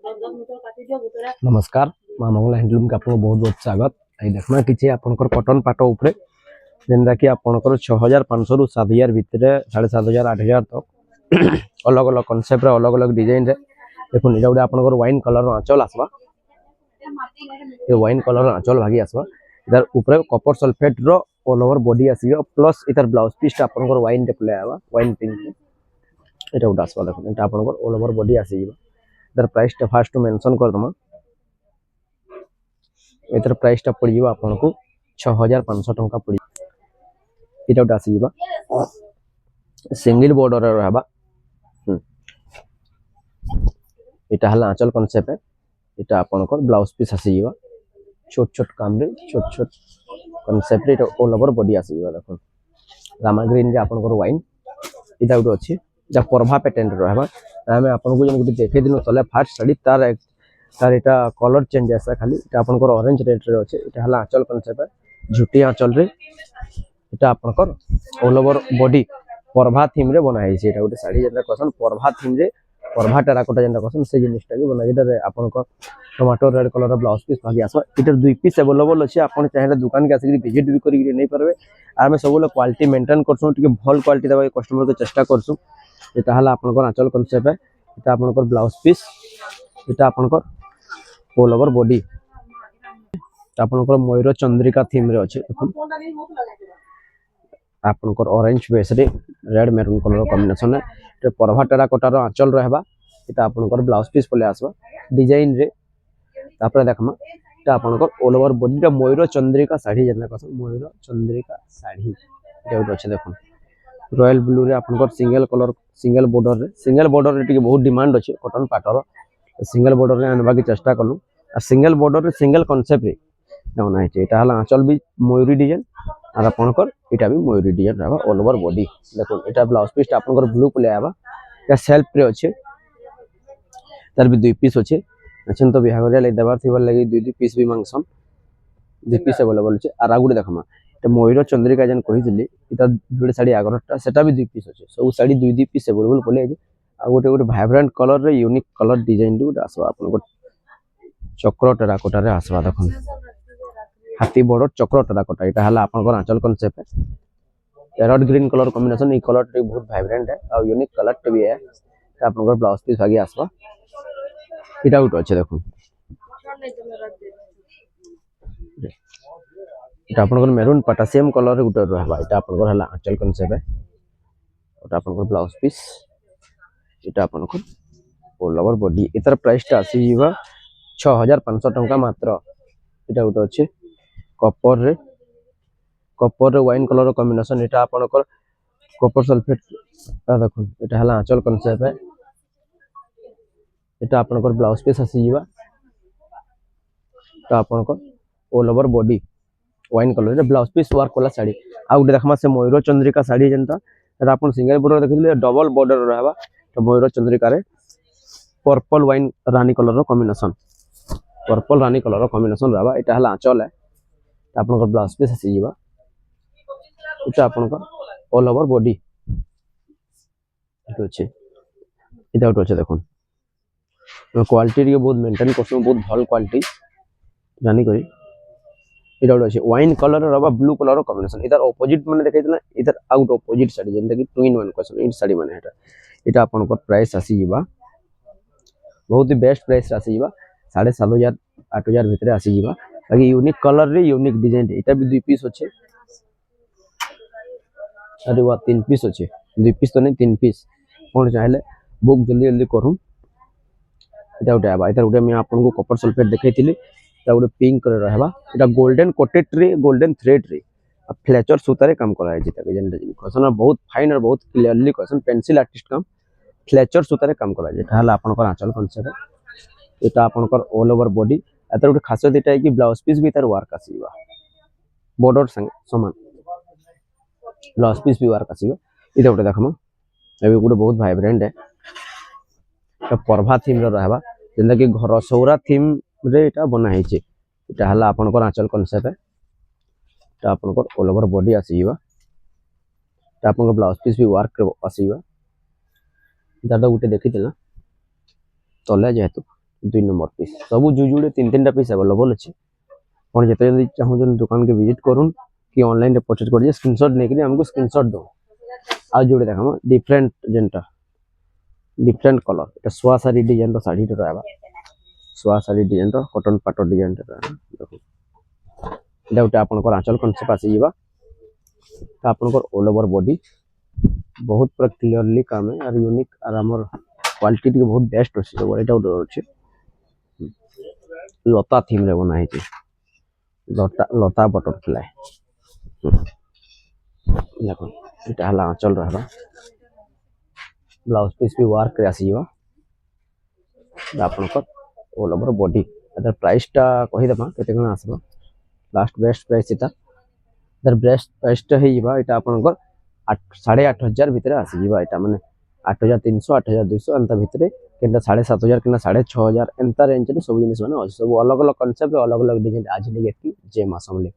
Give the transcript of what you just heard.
नमस्कार माँ मंगला हैंडलूम के आपको बहुत बहुत स्वागत। आई देखना कि आपंकर कटन पाट उपरे जेनटा कि आपंकर 6500 रु 7000 भितर 7500 8000 तक अलग अलग कॉन्सेप्ट अलग अलग डिजाइन रे देखो इटा गोटे आपंकर वाइन कलर आंचल आसवा। ये वाइन कलर आंचल भागी आसवा इधर ऊपर कॉपर सल्फेट रो ऑल ओवर बॉडी आसीबो प्लस इधर ब्लाउज पीस आपंकर वाइन डिस्प्ले आवा वाइन पिंक इटा गोटे आसवा। देखो इटा आपंकर ऑल ओवर बॉडी आसीबो। इधर प्राइस टा फास्ट मेंशन कर दमा। इधर प्राइस टा पड़ जीवा आपन को 6500 टंका पड़ी। इटा गोटे आसीबा सिंगल बॉर्डर रे रहबा। इटा हला आंचल कांसेप्ट है। इटा आपन को ब्लाउज पीस आसीबा छोट छोट काम रे छोट छोट कांसेप्ट इटा ऑल ओवर बॉडी आसीबा। देखो रामा ग्रीन रे आपन को वाइन इटा गोटे अछि जा परभा पैटर्न रे रहबा। हमें आपन को जन गुटे देखे दिनो तले फास्ट साड़ी तार इटा कलर चेंज आसा खाली इटा आपन को ऑरेंज रेड रे अछि। इटा हला आंचल कांसेप्ट है झुटी आंचल रे इटा आपन को ऑल ओवर बॉडी परभा थीम रे बनाई छै। इटा गुटे साड़ी जेटा कसन परभा थीम रे परभा टेराकोटा जेटा कसन से जिनिसटा के बनाई इटा आपन को टमाटो रेड कलर रो ब्लाउज पीस भागी आसो। इटा दुई पीस अवेलेबल अछि। आपन चाहे दुकान के आसी विजिट भी करी नै परबे। आमे सब लोग क्वालिटी मेंटेन करसु टिके भल क्वालिटी देबा कस्टमर के चेष्टा करसु। इटा हला आपन को आंचल कांसेप्ट है। इटा आपन को ब्लाउज पीस इटा आपन को ऑल ओवर बॉडी आपन को मयूर चंद्रिका थीम रे अछि। देखो आपन को ऑरेंज बेस रे रेड मैरून कलर कॉम्बिनेशन है। ते परभा टेराकोटा रो आंचल रहबा। इटा आपन को ब्लाउज पीस पले आसबा डिजाइन रे। तापर देखमा इटा आपन को ऑल ओवर बॉडी टा मयूर चंद्रिका साड़ी जेना कस मयूर चंद्रिका साड़ी जेउट अछि। देखो रॉयल ब्लू रे आपन को सिंगल कलर सिंगल बॉर्डर रे टिके बहुत डिमांड अछि कॉटन पाटर सिंगल बॉर्डर रे आनबा की चेष्टा कलु। आ सिंगल बॉर्डर रे सिंगल कांसेप्ट रे ना है। इटा हला आंचल भी मयूरी डिजाइन और आपन को इटा भी मयूरी डिजाइन रहबा ऑल ओवर बॉडी। देखो इटा ब्लाउज पीस आपन को ब्लू पले आबा या सेल्फ रे अछि। तार भी दुई पीस अछि अछन तो बिहागरिया ले देबार थिबर लागि दुई पीस भी मांगसन दुई पीस अवेलेबल अछि। आर आगुडे देखमा इटा मयूर चंद्रिका जन कहि दिली इटा जोडे साड़ी आगरटा सेटा भी दुई पीस अछि। सब साड़ी दुई पीस अवेलेबल पले अछि। आ गोटे गोटे वाइब्रेंट कलर रे यूनिक कलर डिजाइन दु आसबा आपन को चक्र टेराकोटा रे आसबा। देखो हाथी बॉर्डर चक्र टेराकोटा इटा हला आपन को आंचल कांसेप्ट है। पैरट ग्रीन कलर कॉम्बिनेशन ई कलर टे बहुत वाइब्रेंट है और यूनिक कलर टे भी है। आपन को ब्लाउज पीस आगे आसबा इटा उठ अछि। देखो इटा आपन को मैरून पोटेशियम कलर रे उठ रहबा। इटा आपन को हला आंचल कांसेप्ट है। ओटा आपन को ब्लाउज पीस इटा आपन को ऑल ओवर बॉडी इतर प्राइस टा आसी जीवा 6500 टंका मात्र। इटा उठ अछि कॉपर रे वाइन कलर कॉम्बिनेशन इटा आपन को कॉपर सल्फेट आ देखो इटा हला आंचल कांसेप्ट है। इटा आपन को ब्लाउज पीस आसी जीवा तो आपन को all over body wine colour रे ब्लाउज पीस वर्क वाला साड़ी। आ उडे देखमा से मयूर चंद्रिका साड़ी जनता एटा आपन सिंगल बॉर्डर देखिले डबल बॉर्डर रहबा। तो मयूर चंद्रिका रे पर्पल वाइन रानी कलर रो कॉम्बिनेशन पर्पल रानी कलर रो कॉम्बिनेशन रहबा। इटा हला आंचल है। आपन को ब्लाउज पीस आसी जीवा इटा आपन को ऑल ओवर बॉडी इटा अछि। इटा उठ अछि। देखो क्वालिटी रे बहुत मेंटेन करसु बहुत भल क्वालिटी जानी करी इटा उठ अछि वाइन कलर रहबा ब्लू कलर रो कॉम्बिनेशन। इधर ऑपोजिट माने देखैतला इधर आउट ऑपोजिट साड़ी जेंता कि twin one question in sari माने हेटा इटा आपन को प्राइस आसी जीवा बहुत ही बेस्ट प्राइस आसी जीवा 7500 8000 भितर आसी जीवा। बाकी यूनिक कलर रे यूनिक डिजाइन इटा भी दुई पीस अछि। अरे वाह तीन पीस अछि दुई पीस तो नहीं तीन पीस कोन चाहेले बुक जल्दी जल्दी करू। इटा उठे आबा इधर उठे मैं आपन को कॉपर सल्फेट देखैतिली इटा उठे पिंक कलर रहबा। इटा गोल्डन कोटेड रे गोल्डन थ्रेड रे फ्लेचर सूता रे काम करा है जेता के जेंटा कसन बहुत फाइन और बहुत क्लियरली कसन पेंसिल आर्टिस्ट काम फ्लेचर सूता रे काम करा है। जेता हला आपन को आंचल कांसेप्ट है। इटा आपन को ऑल ओवर बॉडी एतर उठे खासियत इटा है कि ब्लाउज पीस भी तार वर्क आसीबा बॉर्डर संग समान ब्लाउज पीस भी वर्क आसीबा। इटा उठे देखमा एबे गुटे बहुत वाइब्रेंट है तो परभा थीम रो रहबा जेंता कि घर सौरा थीम रे इटा बना है छै। इटा हला आपन को आंचल कांसेप्ट है। इटा आपन को ऑल ओवर बॉडी आसीबा इटा आपन को ब्लाउज पीस भी वर्क आसीबा। इटा गुटे देखितला तले जेहेतु 2 नंबर पीस सब जुजुड़े 3 पीस अवेलेबल अच्छे और जिते जल्दी चाहूँ दुकान के विजिट करूँ कि ऑनलाइन परचेज कर स्क्रीनशॉट नहीं हमको स्क्रीनशॉट दो आ जोड़े देखा डिफरेंट जेनटा डिफरेंट कलर এটা সোয়া সারি ডিজাইন র শাড়ি টা রহবা সোয়া সারি ডিজাইন র কটন পাটো ডিজাইন টা দেখো এটা গোटे आपनकर आंचल कॉन्सेप्ट आसी जीवा तो आपनकर ऑल ओवर बॉडी बहुत पूरा क्लियरली काम है और यूनिक और हमर क्वालिटी टी बहुत बेस्ट अछि तो एटा गोटे अछि लता थीम रे बना है लता लता बटरफ्लाई देखो এটা हला आंचल रहबा ब्लाउज पीस भी वर्क रे आसी जीवा आपनकर all over body other price टा कहि देबा केते कोन आसबा लास्ट बेस्ट प्राइस इता अदर बेस्ट प्राइस टा हे जीवा एटा आपनकर 8,500 भीतर आसी जीवा एटा माने 8,300 8,200 अंत भीतर केनटा 7,500 केनटा 6,500 एंता रेंज रे सब जिनिस माने सब अलग अलग कांसेप्ट अलग अलग डिजाइन आज लेके जे मासमले